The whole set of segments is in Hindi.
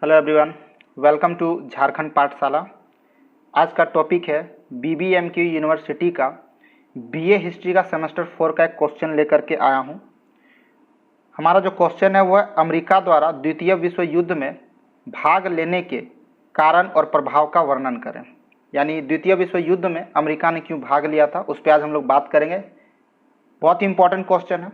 Hello everyone, welcome to Jharkhand Pathshala. आज का टॉपिक है बीबीएमक्यू यूनिवर्सिटी का बीए हिस्ट्री का सेमेस्टर 4 का एक क्वेश्चन लेकर के आया हूं। हमारा जो क्वेश्चन है वह अमेरिका द्वारा द्वितीय विश्व युद्ध में भाग लेने के कारण और प्रभाव का वर्णन करें। यानी द्वितीय विश्व युद्ध में अमेरिका ने क्यों भाग लिया था, उस पर आज हम लोग बात करेंगे। बहुत ही इंपॉर्टेंट क्वेश्चन है,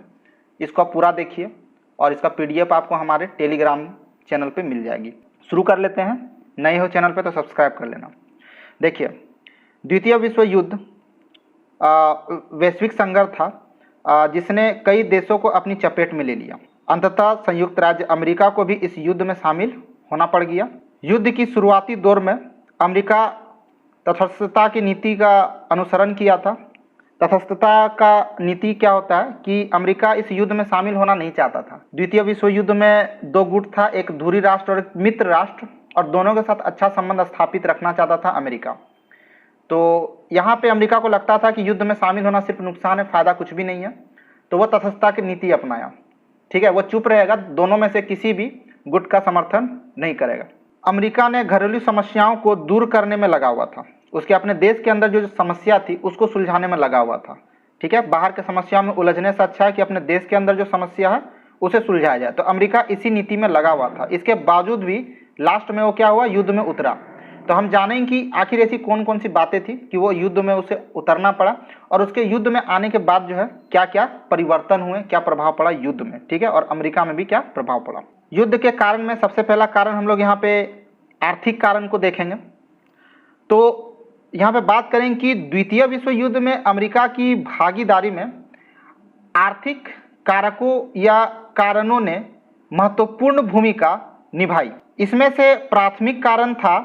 इसको आप पूरा देखिए और इसका पीडीएफ आपको हमारे टेलीग्राम चैनल पे मिल जाएगी। शुरू कर लेते हैं। नए हो चैनल पे तो सब्सक्राइब कर लेना। देखिए, द्वितीय विश्व युद्ध वैश्विक संघर्ष था जिसने कई देशों को अपनी चपेट में ले लिया। अंततः संयुक्त राज्य अमेरिका को भी इस युद्ध में शामिल होना पड़ गया। युद्ध की शुरुआती दौर में अमेरिका तटस्थता की नीति का अनुसरण किया था। तटस्थता का नीति क्या होता है कि अमेरिका इस युद्ध में शामिल होना नहीं चाहता था। द्वितीय विश्व युद्ध में दो गुट था, एक धुरी राष्ट्र और एक मित्र राष्ट्र, और दोनों के साथ अच्छा संबंध स्थापित रखना चाहता था अमेरिका। तो यहाँ पे अमेरिका को लगता था कि युद्ध में शामिल होना सिर्फ नुकसान है, फायदा कुछ भी नहीं है। तो वह तटस्थता की नीति अपनाया। ठीक है, वो चुप रहेगा, दोनों में से किसी भी गुट का समर्थन नहीं करेगा। अमेरिका ने घरेलू समस्याओं को दूर करने में लगा हुआ था। उसके अपने देश के अंदर जो समस्या थी उसको सुलझाने में लगा हुआ था। ठीक है, बाहर के समस्या में उलझने से अच्छा है कि अपने देश के अंदर जो समस्या है उसे सुलझाया जाए। तो अमेरिका इसी नीति में लगा हुआ था। इसके बावजूद भी लास्ट में वो क्या हुआ, युद्ध में उतरा। तो हम जानेंगे कि आखिर ऐसी कौन कौन सी बातें थी कि वो युद्ध में उसे उतरना पड़ा, और उसके युद्ध में आने के बाद जो है क्या क्या परिवर्तन हुए, क्या प्रभाव पड़ा युद्ध में। ठीक है, और अमेरिका में भी क्या प्रभाव पड़ा। युद्ध के कारण में सबसे पहला कारण हम लोग यहाँ पे आर्थिक कारण को देखेंगे। तो यहाँ पे बात करें कि द्वितीय विश्व युद्ध में अमेरिका की भागीदारी में आर्थिक कारकों या कारणों ने महत्वपूर्ण भूमिका निभाई। इसमें से प्राथमिक कारण था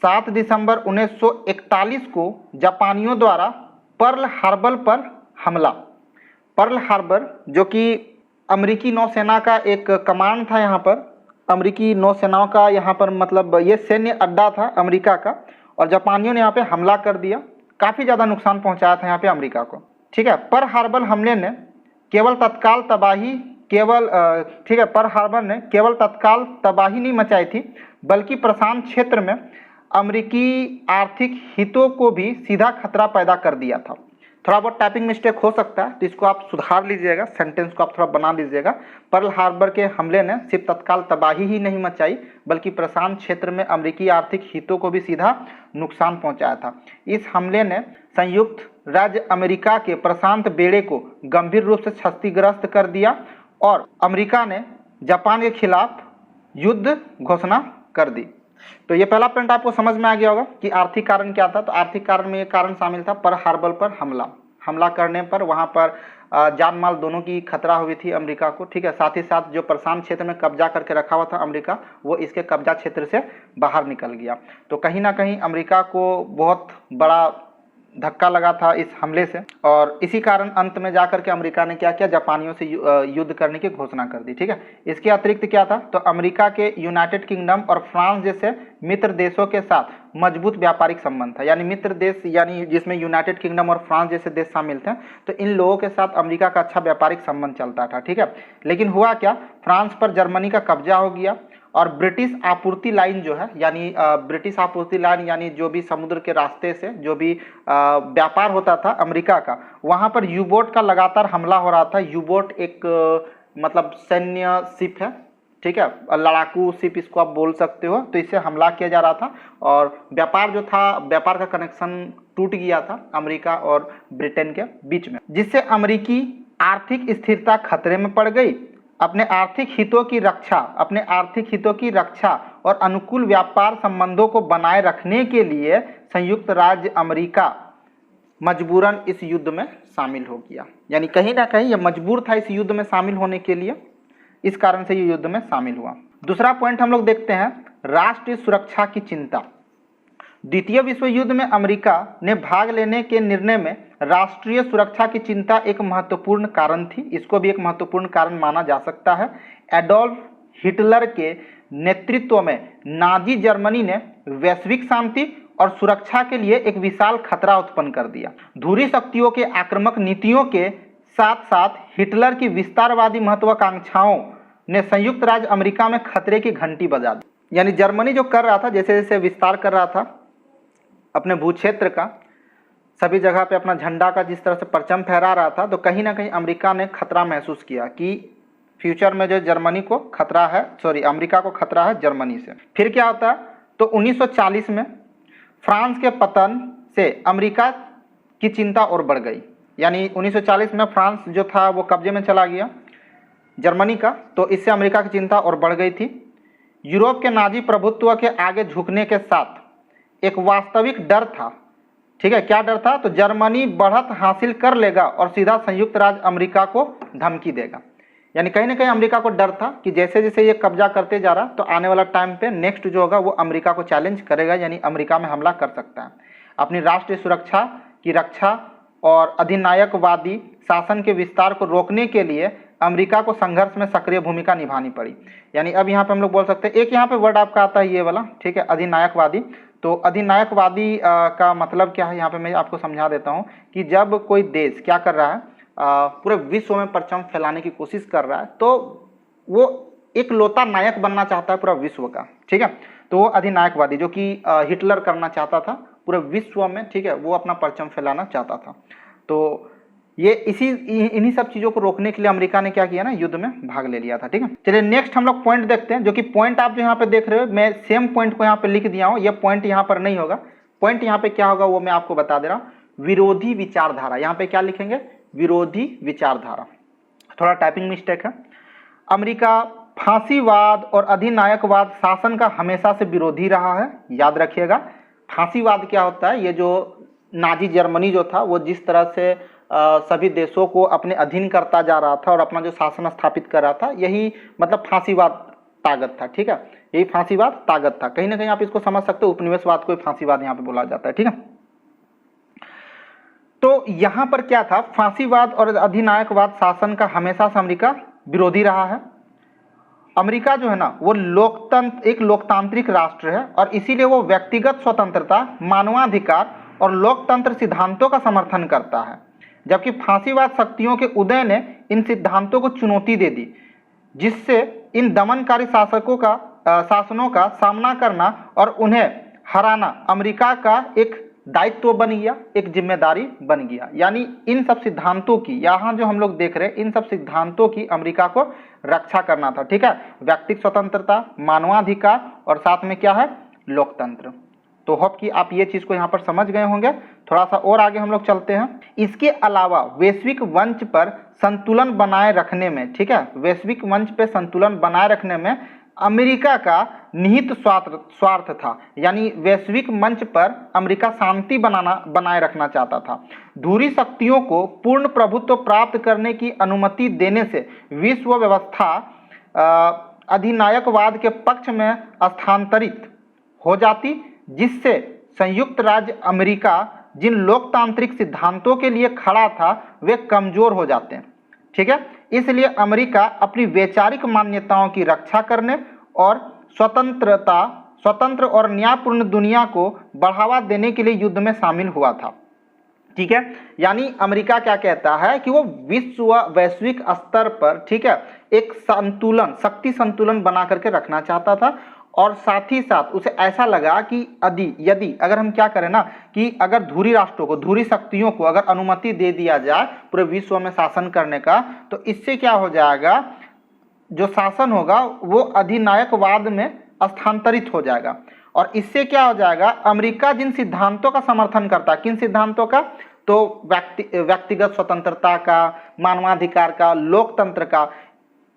7 दिसंबर 1941 को जापानियों द्वारा पर्ल हार्बर पर हमला। पर्ल हार्बर जो कि अमेरिकी नौसेना का एक कमांड था, यहाँ पर अमेरिकी नौसेनाओं का यहाँ पर मतलब ये सैन्य अड्डा था अमेरिका का, और जापानियों ने यहाँ पे हमला कर दिया। काफ़ी ज़्यादा नुकसान पहुँचाया था यहाँ पे अमेरिका को। ठीक है, पर्ल हार्बर हमले ने केवल तत्काल तबाही पर्ल हार्बर ने केवल तत्काल तबाही नहीं मचाई थी, बल्कि प्रशांत क्षेत्र में अमेरिकी आर्थिक हितों को भी सीधा खतरा पैदा कर दिया था। थोड़ा बहुत टाइपिंग मिस्टेक हो सकता है, तो इसको आप सुधार लीजिएगा, सेंटेंस को आप थोड़ा बना लीजिएगा। पर्ल हार्बर के हमले ने सिर्फ तत्काल तबाही ही नहीं मचाई, बल्कि प्रशांत क्षेत्र में अमेरिकी आर्थिक हितों को भी सीधा नुकसान पहुंचाया था। इस हमले ने संयुक्त राज्य अमेरिका के प्रशांत बेड़े को गंभीर रूप से क्षतिग्रस्त कर दिया, और अमेरिका ने जापान के खिलाफ युद्ध घोषणा कर दी। तो ये पहला पॉइंट आपको समझ में आ गया होगा कि आर्थिक कारण क्या था। तो आर्थिक कारण में ये कारण शामिल था पर्ल हार्बर पर हमला करने पर वहाँ पर जान माल दोनों की खतरा हुई थी अमेरिका को। ठीक है, साथ ही साथ जो प्रशांत क्षेत्र में कब्जा करके रखा हुआ था अमेरिका, वो इसके कब्जा क्षेत्र से बाहर निकल गया। तो कहीं ना कहीं अमेरिका को बहुत बड़ा धक्का लगा था इस हमले से, और इसी कारण अंत में जाकर के अमेरिका ने क्या किया, जापानियों से युद्ध करने की घोषणा कर दी। ठीक है, इसके अतिरिक्त क्या था, तो अमेरिका के यूनाइटेड किंगडम और फ्रांस जैसे मित्र देशों के साथ मजबूत व्यापारिक संबंध था। यानी मित्र देश यानी जिसमें यूनाइटेड किंगडम और फ्रांस जैसे देश शामिल थे, तो इन लोगों के साथ अमेरिका का अच्छा व्यापारिक संबंध चलता था। ठीक है, लेकिन हुआ क्या, फ्रांस पर जर्मनी का कब्जा हो गया, और ब्रिटिश आपूर्ति लाइन जो है, यानी ब्रिटिश आपूर्ति लाइन यानी जो भी समुद्र के रास्ते से जो भी व्यापार होता था अमेरिका का, वहाँ पर यू बोट का लगातार हमला हो रहा था। यू बोट एक मतलब सैन्य शिप है, ठीक है, लड़ाकू शिप इसको आप बोल सकते हो। तो इससे हमला किया जा रहा था, और व्यापार जो था, व्यापार का कनेक्शन टूट गया था अमेरिका और ब्रिटेन के बीच में, जिससे अमेरिकी आर्थिक स्थिरता खतरे में पड़ गई। अपने आर्थिक हितों की रक्षा और अनुकूल व्यापार संबंधों को बनाए रखने के लिए संयुक्त राज्य अमेरिका मजबूरन इस युद्ध में शामिल हो गया। यानी कहीं ना कहीं यह मजबूर था इस युद्ध में शामिल होने के लिए, इस कारण से ये युद्ध में शामिल हुआ। दूसरा पॉइंट हम लोग देखते हैं, राष्ट्रीय सुरक्षा की चिंता। द्वितीय विश्व युद्ध में अमेरिका ने भाग लेने के निर्णय में राष्ट्रीय सुरक्षा की चिंता एक महत्वपूर्ण कारण थी। इसको भी एक महत्वपूर्ण कारण माना जा सकता है। एडोल्फ हिटलर के नेतृत्व में नाजी जर्मनी ने वैश्विक शांति और सुरक्षा के लिए एक विशाल खतरा उत्पन्न कर दिया। धुरी शक्तियों के आक्रामक नीतियों के साथ साथ हिटलर की विस्तारवादी महत्वाकांक्षाओं ने संयुक्त राज्य अमेरिका में खतरे की घंटी बजा दी। यानी जर्मनी जो कर रहा था, जैसे जैसे विस्तार कर रहा था अपने भूक्षेत्र का, सभी जगह पे अपना झंडा का जिस तरह से परचम फहरा रहा था, तो कहीं ना कहीं अमेरिका ने खतरा महसूस किया कि फ्यूचर में जो जर्मनी को खतरा है, अमेरिका को खतरा है जर्मनी से। फिर क्या होता है, तो 1940 में फ्रांस के पतन से अमेरिका की चिंता और बढ़ गई। यानी 1940 में फ्रांस जो था वो कब्जे में चला गया जर्मनी का, तो इससे अमेरिका की चिंता और बढ़ गई थी। यूरोप के नाजी प्रभुत्व के आगे झुकने के साथ एक वास्तविक डर था। ठीक है, क्या डर था, तो जर्मनी बढ़त हासिल कर लेगा और सीधा संयुक्त राज्य अमेरिका को धमकी देगा। यानी कहीं ना कहीं अमेरिका को डर था कि जैसे जैसे ये कब्जा करते जा रहा, तो आने वाला टाइम पे नेक्स्ट जो होगा वो अमेरिका को चैलेंज करेगा, यानी अमेरिका में हमला कर सकता है। अपनी राष्ट्रीय सुरक्षा की रक्षा और अधिनायकवादी शासन के विस्तार को रोकने के लिए अमेरिका को संघर्ष में सक्रिय भूमिका निभानी पड़ी। यानी अब यहाँ पे हम लोग बोल सकते हैं, एक यहाँ पे वर्ड आपका आता है ये वाला, ठीक है, अधिनायकवादी। तो अधिनायकवादी का मतलब क्या है, यहाँ पे मैं आपको समझा देता हूँ कि जब कोई देश क्या कर रहा है, पूरे विश्व में परचम फैलाने की कोशिश कर रहा है, तो वो एक लौता नायक बनना चाहता है पूरा विश्व का। ठीक है, तो वो अधिनायकवादी जो कि हिटलर करना चाहता था पूरे विश्व में, ठीक है, वो अपना परचम फैलाना चाहता था। तो ये इन्हीं सब चीज़ों को रोकने के लिए अमेरिका ने क्या किया ना, युद्ध में भाग ले लिया था। ठीक है, चलिए नेक्स्ट हम लोग पॉइंट देखते हैं, जो कि पॉइंट आप जो यहाँ पे देख रहे हो, मैं सेम पॉइंट को यहाँ पे लिख दिया हूँ, ये पॉइंट यहाँ पर नहीं होगा। पॉइंट यहाँ पे क्या होगा वो मैं आपको बता दे रहा हूँ, विरोधी विचारधारा। यहाँ पे क्या लिखेंगे, विरोधी विचारधारा, थोड़ा टाइपिंग मिस्टेक है। अमेरिका फांसीवाद और अधिनायकवाद शासन का हमेशा से विरोधी रहा है, याद रखिएगा। फांसीवाद क्या होता है, ये जो नाजी जर्मनी जो था वो जिस तरह से सभी देशों को अपने अधीन करता जा रहा था और अपना जो शासन स्थापित कर रहा था, यही मतलब फांसीवाद ताकत था। ठीक है, यही फांसीवाद ताकत था। कहीं ना कहीं आप इसको समझ सकते हो, उपनिवेशवाद को फांसीवाद यहाँ पे बोला जाता है। ठीक है, तो यहाँ पर क्या था, फांसीवाद और अधिनायकवाद शासन का हमेशा से अमेरिका विरोधी रहा है। अमेरिका जो है ना वो एक लोकतांत्रिक राष्ट्र है और इसीलिए वो व्यक्तिगत स्वतंत्रता, मानवाधिकार और लोकतंत्र सिद्धांतों का समर्थन करता है, जबकि फांसीवाद शक्तियों के उदय ने इन सिद्धांतों को चुनौती दे दी, जिससे इन दमनकारी शासनों का सामना करना और उन्हें हराना अमेरिका का एक दायित्व बन गया, एक जिम्मेदारी बन गया। यानी इन सब सिद्धांतों की, यहाँ जो हम लोग देख रहे हैं, इन सब सिद्धांतों की अमेरिका को रक्षा करना था। ठीक है, व्यक्तिगत स्वतंत्रता, मानवाधिकार और साथ में क्या है, लोकतंत्र। तो होप कि आप ये चीज को यहाँ पर समझ गए होंगे। थोड़ा सा और आगे हम लोग चलते हैं। इसके अलावा वैश्विक मंच पर संतुलन बनाए रखने में, ठीक है, वैश्विक मंच पर संतुलन बनाए रखने में अमेरिका का निहित स्वार्थ था। यानी वैश्विक मंच पर अमेरिका शांति बनाए रखना चाहता था। धुरी शक्तियों को पूर्ण प्रभुत्व प्राप्त करने की अनुमति देने से विश्व व्यवस्था अधिनायकवाद के पक्ष में स्थानांतरित हो जाती, जिससे संयुक्त राज्य अमेरिका जिन लोकतांत्रिक सिद्धांतों के लिए खड़ा था वे कमजोर हो जाते हैं। ठीक है, इसलिए अमेरिका अपनी वैचारिक मान्यताओं की रक्षा करने और स्वतंत्र और न्यायपूर्ण दुनिया को बढ़ावा देने के लिए युद्ध में शामिल हुआ था। ठीक है, यानी अमेरिका क्या कहता है कि वो वैश्विक स्तर पर, ठीक है, एक संतुलन, शक्ति संतुलन बना करके रखना चाहता था। और साथ ही साथ उसे ऐसा लगा कि यदि अगर हम क्या करें ना, कि अगर धुरी राष्ट्रों को, धुरी शक्तियों को अगर अनुमति दे दिया जाए पूरे विश्व में शासन करने का, तो इससे क्या हो जाएगा, जो शासन होगा वो अधिनायकवाद में स्थानांतरित हो जाएगा। और इससे क्या हो जाएगा, अमेरिका जिन सिद्धांतों का समर्थन करता है, किन सिद्धांतों का, तो व्यक्तिगत स्वतंत्रता का, मानवाधिकार का, लोकतंत्र का,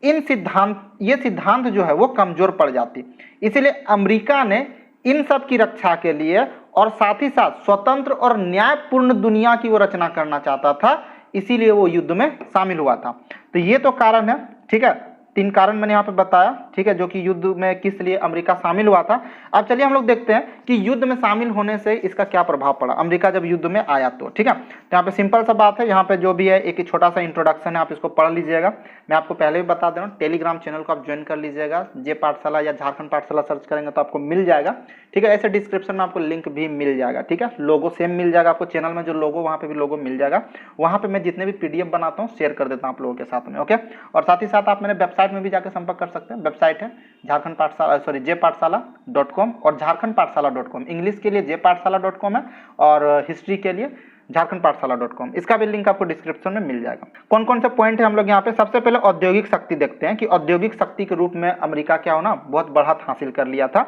ये सिद्धांत जो है वो कमजोर पड़ जाती। इसलिए अमेरिका ने इन सब की रक्षा के लिए और साथ ही साथ स्वतंत्र और न्यायपूर्ण दुनिया की वो रचना करना चाहता था, इसीलिए वो युद्ध में शामिल हुआ था। तो ये तो कारण है। ठीक है, 3 कारण मैंने यहाँ पे बताया, ठीक है, जो कि युद्ध में किस लिए अमेरिका शामिल हुआ था। अब चलिए हम लोग देखते हैं कि युद्ध में शामिल होने से इसका क्या प्रभाव पड़ा, अमेरिका जब युद्ध में आया तो। ठीक है, तो यहाँ पे सिंपल सा बात है, यहाँ पे जो भी है एक छोटा सा इंट्रोडक्शन है, आप इसको पढ़ लीजिएगा। मैं आपको पहले भी बता दे रहा हूँ, टेलीग्राम चैनल को आप ज्वाइन कर लीजिएगा। जे पाठशाला या झारखंड पाठशाला सर्च करेंगे तो आपको मिल जाएगा। ठीक है, ऐसे डिस्क्रिप्शन में आपको लिंक भी मिल जाएगा। ठीक है, लोगो सेम मिल जाएगा आपको, चैनल में जो लोगो, वहाँ पे भी लोगो मिल जाएगा। वहाँ पे मैं जितने भी PDF बनाता हूँ शेयर कर देता हूँ आप लोगों के साथ में। ओके, और साथ ही साथ आप मेरे वेबसाइट वेबसाइट में भी जाकर संपर्क कर सकते हैं। वेबसाइट है झारखंड पाठशाला jpathshala.com और झारखंड पाठशाला.com। इंग्लिश के लिए jpathshala.com है और हिस्ट्री के लिए झारखंड पाठशाला.com। इसका भी लिंक आपको डिस्क्रिप्शन में मिल जाएगा। कौन कौन से पॉइंट है हम लोग यहाँ पे, सबसे पहले औद्योगिक शक्ति देखते हैं कि औद्योगिक शक्ति के रूप में अमेरिका क्या होना बहुत बढ़त हासिल कर लिया था।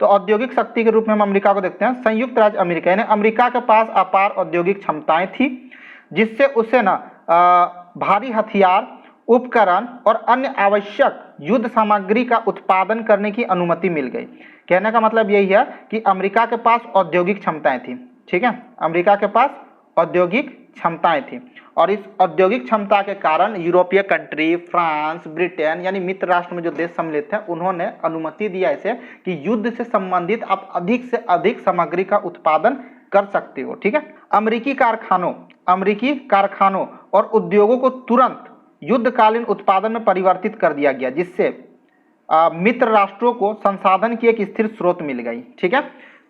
तो औद्योगिक शक्ति के रूप में हम अमेरिका को देखते हैं। संयुक्त राज्य अमेरिका यानी अमेरिका के पास अपार औद्योगिक क्षमताएं थी, जिससे उसे ना भारी हथियार, उपकरण और अन्य आवश्यक युद्ध सामग्री का उत्पादन करने की अनुमति मिल गई। कहने का मतलब यही है कि अमेरिका के पास औद्योगिक क्षमताएं थी। ठीक है, अमेरिका के पास औद्योगिक क्षमताएं थी और इस औद्योगिक क्षमता के कारण यूरोपीय कंट्री, फ्रांस, ब्रिटेन यानी मित्र राष्ट्र में जो देश सम्मिलित हैं, उन्होंने अनुमति दिया इसे कि युद्ध से संबंधित आप अधिक से अधिक सामग्री का उत्पादन कर सकते हो। ठीक है, अमेरिकी कारखानों और उद्योगों को तुरंत युद्धकालीन उत्पादन में परिवर्तित कर दिया गया, जिससे मित्र राष्ट्रों को संसाधन की एक स्थिर स्रोत मिल गई। ठीक है,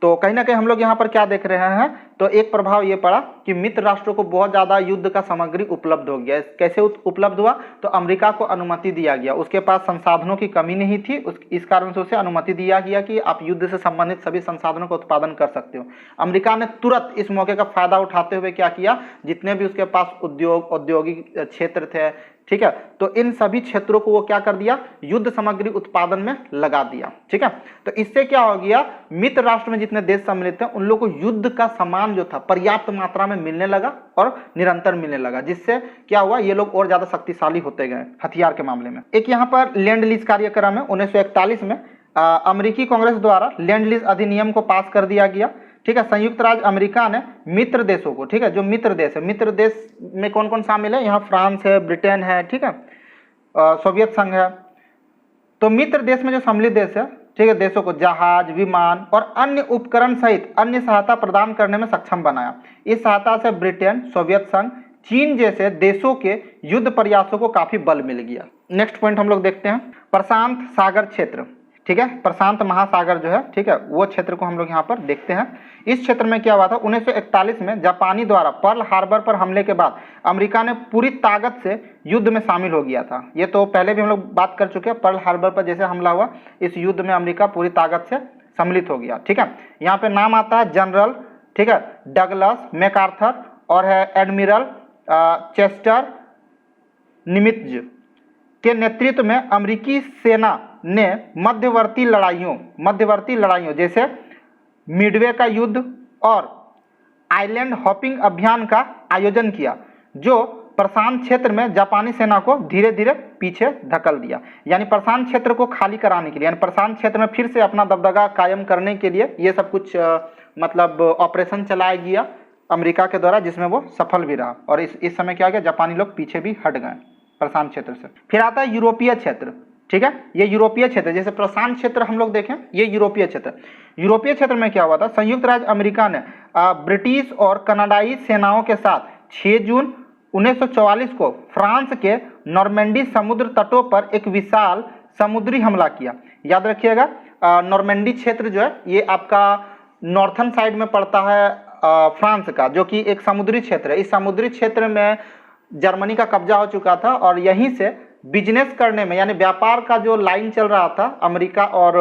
तो कहीं ना कहीं हम लोग यहाँ पर क्या देख रहे हैं, तो एक प्रभाव ये पड़ा कि मित्र राष्ट्रों को बहुत ज़्यादा युद्ध का सामग्री उपलब्ध हो गया। कैसे उपलब्ध हुआ, तो अमेरिका को अनुमति दिया गया, उसके पास संसाधनों की कमी नहीं थी, इस कारण से उसे अनुमति दिया गया कि आप युद्ध से संबंधित सभी संसाधनों का उत्पादन कर सकते हो। अमेरिका ने तुरंत इस मौके का फायदा उठाते हुए क्या किया, जितने भी उसके पास औद्योगिक क्षेत्र थे, ठीक है, तो इन सभी क्षेत्रों को वो क्या कर दिया, युद्ध सामग्री उत्पादन में लगा दिया। ठीक है, तो इससे क्या हो गया, मित्र राष्ट्र में जितने देश सम्मिलित हैं उन लोगों को युद्ध का सामान जो था पर्याप्त मात्रा में मिलने लगा और निरंतर मिलने लगा, जिससे क्या हुआ, ये लोग और ज्यादा शक्तिशाली होते गए हथियार के मामले में। एक यहाँ पर लैंड लीज कार्यक्रम है। 1941 में अमेरिकी कांग्रेस द्वारा लैंड लीज अधिनियम को पास कर दिया गया। ठीक है, संयुक्त राज्य अमेरिका ने मित्र देशों को, ठीक है, जो मित्र देश है, मित्र देश में कौन कौन शामिल है, यहाँ फ्रांस है, ब्रिटेन है, ठीक है, सोवियत संघ है, तो मित्र देश में जो सम्मिलित देश है, ठीक है, देशों को जहाज, विमान और अन्य उपकरण सहित अन्य सहायता प्रदान करने में सक्षम बनाया। इस सहायता से ब्रिटेन, सोवियत संघ, चीन जैसे देशों के युद्ध प्रयासों को काफी बल मिल गया। नेक्स्ट पॉइंट हम लोग देखते हैं, प्रशांत सागर क्षेत्र। ठीक है, प्रशांत महासागर जो है, ठीक है, वो क्षेत्र को हम लोग यहाँ पर देखते हैं। इस क्षेत्र में क्या हुआ था, 1941 में जापानी द्वारा पर्ल हार्बर पर हमले के बाद अमेरिका ने पूरी ताकत से युद्ध में शामिल हो गया था। ये तो पहले भी हम लोग बात कर चुके हैं, पर्ल हार्बर पर जैसे हमला हुआ, इस युद्ध में अमेरिका पूरी ताकत से सम्मिलित हो गया। ठीक है, यहाँ पे नाम आता है जनरल, ठीक है, डगलस मैकार्थर और है एडमिरल चेस्टर निमित्ज के नेतृत्व में अमेरिकी सेना ने मध्यवर्ती लड़ाइयों जैसे मिडवे का युद्ध और आइलैंड हॉपिंग अभियान का आयोजन किया, जो प्रशांत क्षेत्र में जापानी सेना को धीरे धीरे पीछे धकेल दिया। यानी प्रशांत क्षेत्र को खाली कराने के लिए, यानी प्रशांत क्षेत्र में फिर से अपना दबदबा कायम करने के लिए ये सब कुछ मतलब ऑपरेशन चलाया गया अमेरिका के द्वारा, जिसमें वो सफल भी रहा। और इस समय क्या गया, जापानी लोग पीछे भी हट गए प्रशांत क्षेत्र से। फिर आता है यूरोपीय क्षेत्र। ठीक है, ये यूरोपीय क्षेत्र, जैसे प्रशांत क्षेत्र हम लोग देखें, ये यूरोपीय क्षेत्र। यूरोपीय क्षेत्र में क्या हुआ था, संयुक्त राज्य अमेरिका ने ब्रिटिश और कनाडाई सेनाओं के साथ 6 जून 1944 को फ्रांस के नॉर्मैंडी समुद्र तटों पर एक विशाल समुद्री हमला किया। याद रखिएगा, नॉर्मैंडी क्षेत्र जो है ये आपका नॉर्थन साइड में पड़ता है फ्रांस का, जो कि एक समुद्री क्षेत्र है। इस समुद्री क्षेत्र में जर्मनी का कब्जा हो चुका था और यहीं से बिजनेस करने में, यानी व्यापार का जो लाइन चल रहा था अमेरिका और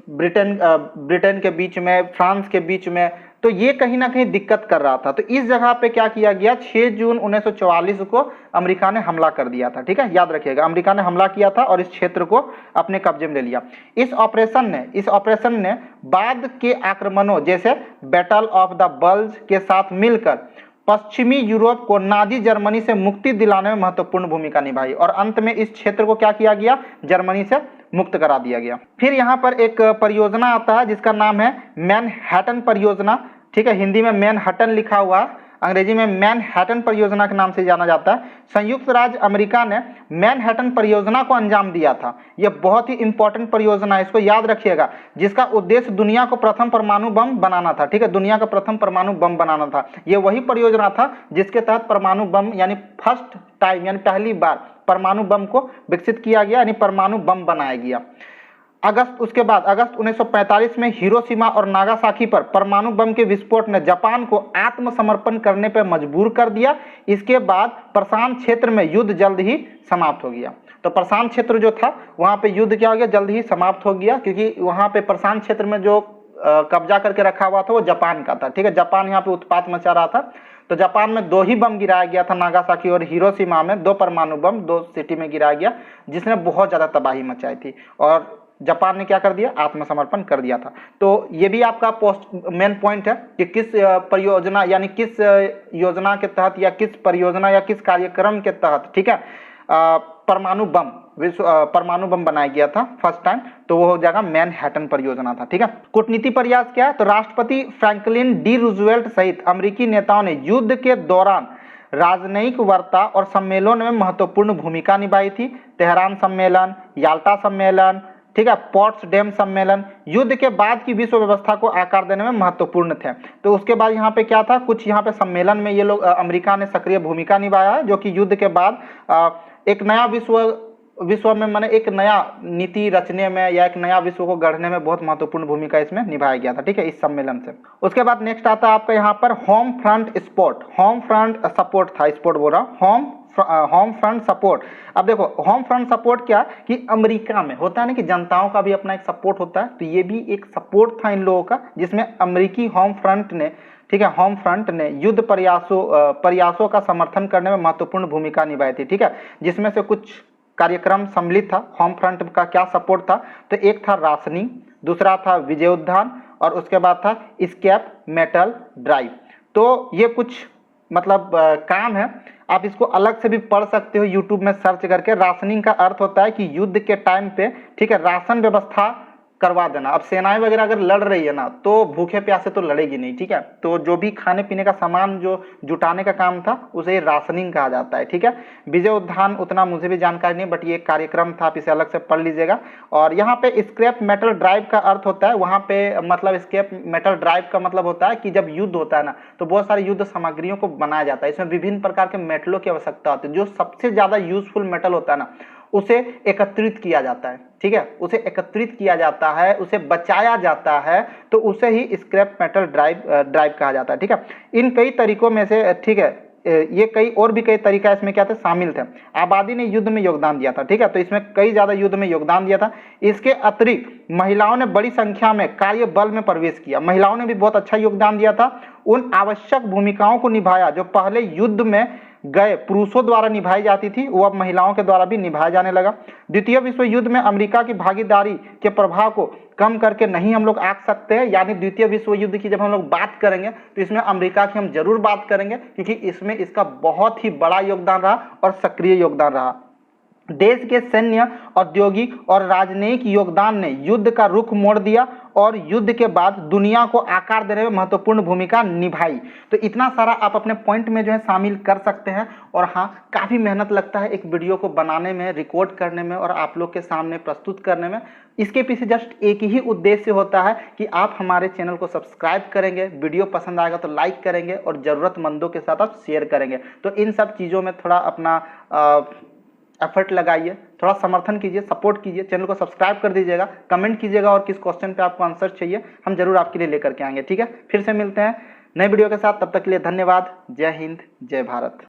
ब्रिटेन के बीच में, फ्रांस के बीच में, तो ये कहीं ना कहीं दिक्कत कर रहा था। तो इस जगह पे क्या किया गया, 6 जून 1944 को अमेरिका ने हमला कर दिया था। ठीक है, याद रखिएगा, अमेरिका ने हमला किया था और इस क्षेत्र को अपने कब्जे में ले लिया। इस ऑपरेशन ने बाद के आक्रमणों जैसे बैटल ऑफ द बल्ज के साथ मिलकर पश्चिमी यूरोप को नाजी जर्मनी से मुक्ति दिलाने में महत्वपूर्ण भूमिका निभाई और अंत में इस क्षेत्र को क्या किया गया, जर्मनी से मुक्त करा दिया गया। फिर यहाँ पर एक परियोजना आता है जिसका नाम है मैनहट्टन परियोजना। ठीक है, हिंदी में मैनहट्टन लिखा हुआ है, अंग्रेजी में मैनहट्टन परियोजना के नाम से जाना जाता है। संयुक्त राज्य अमेरिका ने मैनहट्टन परियोजना को अंजाम दिया था। यह बहुत ही इंपॉर्टेंट परियोजना है, इसको याद रखिएगा, जिसका उद्देश्य दुनिया को प्रथम परमाणु बम बनाना था। ठीक है, दुनिया का प्रथम परमाणु बम बनाना था। यह वही परियोजना था जिसके तहत परमाणु बम यानी फर्स्ट टाइम, यानी पहली बार परमाणु बम को विकसित किया गया, यानी परमाणु बम बनाया गया। उसके बाद अगस्त 1945 में हिरोशिमा और नागासाकी पर परमाणु बम के विस्फोट ने जापान को आत्मसमर्पण करने पर मजबूर कर दिया। इसके बाद प्रशांत क्षेत्र में युद्ध जल्द ही समाप्त हो गया। तो प्रशांत क्षेत्र जो था वहाँ पे युद्ध क्या हो गया, जल्द ही समाप्त हो गया, क्योंकि वहाँ पे प्रशांत क्षेत्र में जो कब्जा करके रखा हुआ था वो जापान का था। ठीक है, जापान यहाँ पे उत्पात मचा रहा था। तो जापान में 2 ही बम गिराया गया था, नागासाकी और हिरोशिमा में 2 परमाणु बम 2 सिटी में गिराया गया, जिसने बहुत ज़्यादा तबाही मचाई थी और जापान ने क्या कर दिया, आत्मसमर्पण कर दिया था। तो ये भी आपका मेन पॉइंट है कि किस परियोजना यानी किस योजना के तहत या किस परियोजना या किस कार्यक्रम के तहत, ठीक है, परमाणु बम परमाणु बम बनाया गया था फर्स्ट टाइम, तो वो हो जाएगा मैनहट्टन परियोजना था। ठीक है, कूटनीति प्रयास क्या है, तो राष्ट्रपति फ्रैंकलिन डी रूजवेल्ट सहित अमेरिकी नेताओं ने युद्ध के दौरान राजनयिक वार्ता और सम्मेलनों में महत्वपूर्ण भूमिका निभाई थी। तेहरान सम्मेलन, याल्टा सम्मेलन, ठीक है, पोट्सडेम सम्मेलन युद्ध के बाद की विश्व व्यवस्था को आकार देने में महत्वपूर्ण थे। तो उसके बाद यहाँ पे क्या था, कुछ यहाँ पे सम्मेलन में ये लोग अमेरिका ने सक्रिय भूमिका निभाया, जो कि युद्ध के बाद एक नया विश्व में माने एक नया नीति रचने में या एक नया विश्व को गढ़ने में बहुत महत्वपूर्ण भूमिका इसमें निभाया गया था। ठीक है, इस सम्मेलन से। उसके बाद नेक्स्ट आता है आपका यहाँ पर होम फ्रंट सपोर्ट था, स्पोर्ट बोल रहा हूँ, होम फ्रंट सपोर्ट। अब देखो होम फ्रंट सपोर्ट क्या कि अमेरिका में होता है ना कि जनताओं का भी अपना एक सपोर्ट होता है, तो ये भी एक सपोर्ट था इन लोगों का, जिसमें अमेरिकी होम फ्रंट ने, ठीक है, होम फ्रंट ने युद्ध प्रयासों का समर्थन करने में महत्वपूर्ण भूमिका निभाई थी। ठीक है, जिसमें से कुछ कार्यक्रम सम्मिलित था। होम फ्रंट का क्या सपोर्ट था, तो एक था राशनिंग, दूसरा था विजयोद्यान और उसके बाद था स्क्रैप मेटल ड्राइव। तो ये कुछ मतलब काम है, आप इसको अलग से भी पढ़ सकते हो यूट्यूब में सर्च करके। राशनिंग का अर्थ होता है कि युद्ध के टाइम पे, ठीक है, राशन व्यवस्था करवा देना। अब सेनाएं वगैरह अगर लड़ रही है ना, तो भूखे प्यासे तो लड़ेगी नहीं, ठीक है, तो जो भी खाने पीने का सामान जो जुटाने का काम था उसे राशनिंग कहा जाता है। ठीक है, विजय उद्यान उतना मुझे भी जानकारी नहीं, बट ये एक कार्यक्रम था, आप इसे अलग से पढ़ लीजिएगा। और यहाँ पे स्क्रैप मेटल ड्राइव का अर्थ होता है, वहाँ पे मतलब स्क्रैप मेटल ड्राइव का मतलब होता है कि जब युद्ध होता है ना, तो बहुत सारे युद्ध सामग्रियों को बनाया जाता है, इसमें विभिन्न प्रकार के मेटलों की आवश्यकता होती है। जो सबसे ज्यादा यूजफुल मेटल होता है ना, उसे एकत्रित किया जाता है। ठीक है, उसे एकत्रित किया जाता है, उसे बचाया जाता है, तो उसे ही स्क्रैप मेटल ड्राइव कहा जाता है। ठीक है, इन कई तरीकों में से, ठीक है, ये कई और भी कई तरीका इसमें क्या थे, शामिल थे। आबादी ने युद्ध में योगदान दिया था। ठीक है, तो इसमें कई ज्यादा युद्ध में योगदान दिया था। इसके अतिरिक्त महिलाओं ने बड़ी संख्या में कार्य बल में प्रवेश किया। महिलाओं ने भी बहुत अच्छा योगदान दिया था, उन आवश्यक भूमिकाओं को निभाया जो पहले युद्ध में गए पुरुषों द्वारा निभाई जाती थी, वो अब महिलाओं के द्वारा भी निभाया जाने लगा। द्वितीय विश्व युद्ध में अमेरिका की भागीदारी के प्रभाव को कम करके नहीं हम लोग आंक सकते हैं। यानी द्वितीय विश्व युद्ध की जब हम लोग बात करेंगे तो इसमें अमेरिका की हम जरूर बात करेंगे, क्योंकि इसमें इसका बहुत ही बड़ा योगदान रहा और सक्रिय योगदान रहा। देश के सैन्य, औद्योगिक और राजनयिक योगदान ने युद्ध का रुख मोड़ दिया और युद्ध के बाद दुनिया को आकार देने में महत्वपूर्ण भूमिका निभाई। तो इतना सारा आप अपने पॉइंट में जो है शामिल कर सकते हैं। और हाँ, काफ़ी मेहनत लगता है एक वीडियो को बनाने में, रिकॉर्ड करने में और आप लोग के सामने प्रस्तुत करने में। इसके पीछे जस्ट एक ही उद्देश्य होता है कि आप हमारे चैनल को सब्सक्राइब करेंगे, वीडियो पसंद आएगा तो लाइक करेंगे और ज़रूरतमंदों के साथ आप शेयर करेंगे। तो इन सब चीज़ों में थोड़ा अपना एफर्ट लगाइए, थोड़ा समर्थन कीजिए, सपोर्ट कीजिए, चैनल को सब्सक्राइब कर दीजिएगा, कमेंट कीजिएगा और किस क्वेश्चन पे आपको आंसर चाहिए हम जरूर आपके लिए लेकर के आएंगे। ठीक है, फिर से मिलते हैं नए वीडियो के साथ, तब तक के लिए धन्यवाद। जय हिंद, जय भारत।